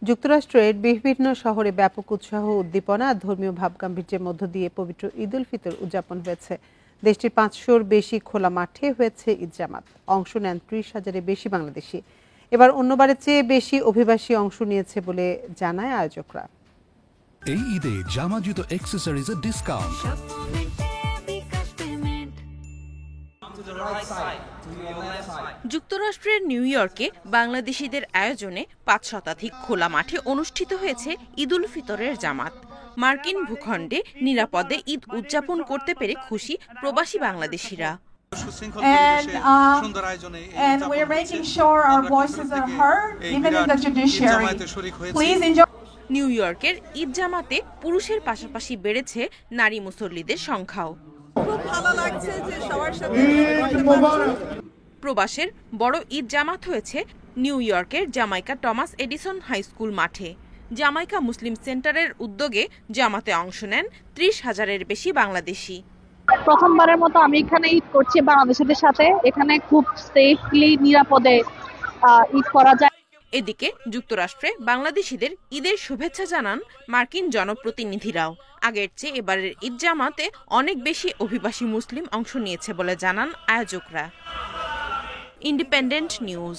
যুক্তরাষ্ট্রের বিভিন্ন শহরে ব্যাপক উৎসাহ উদ্দীপনা আর ধর্মীয় ভাবগাম্ভীর্যের মধ্য দিয়ে পবিত্র ঈদ উল ফিতর উদযাপন হয়েছে। দেশটির 500-র বেশি খোলা মাঠে হয়েছে ঈদ জামাত। অংশ নেন 30,000-এর বেশি বাংলাদেশি। এবার অন্যবারের চেয়ে বেশি অভিবাসী অংশ নিয়েছে বলে জানায় আয়োজকরা। এই ঈদে জামা জুতো অ্যাক্সেসরিজের ডিসকাউন্ট। যুক্তরাষ্ট্রের নিউ ইয়র্কে বাংলাদেশিদের আয়োজনে 5 শতাধিক খোলা মাঠে অনুষ্ঠিত হয়েছে ঈদ উল ফিতরের জামাত। মার্কিন ভূখণ্ডে নিরাপদে ঈদ উদযাপন করতে পেরে খুশি প্রবাসী বাংলাদেশিরা। নিউ ইয়র্কের ঈদ জামাতে পুরুষের পাশাপাশি বেড়েছে নারী মুসল্লিদের সংখ্যাও। খুব ভালো লাগছে যে সবার সাথে প্রবাসের বড় ঈদ জামাত হয়েছে নিউ ইয়র্কের Jamaica Thomas Edison high school মাঠে। জামাইকা মুসলিম সেন্টারের উদ্যোগে জামাতে অংশ নেন 30,000-এর বেশি বাংলাদেশি। প্রথমবারের মতো আমি এখানে ঈদ করছি বাংলাদেশিদের সাথে। এখানে খুব সেফলি নিরাপদে ঈদ করা যায়। এদিকে যুক্তরাষ্ট্রে বাংলাদেশিদের ঈদের শুভেচ্ছা জানান মার্কিন জনপ্রতিনিধিরাও। আগের চেয়ে এবারের ঈদ জামাতে অনেক বেশি অভিবাসী মুসলিম অংশ নিয়েছে বলে জানান আয়োজকরা। Independent news.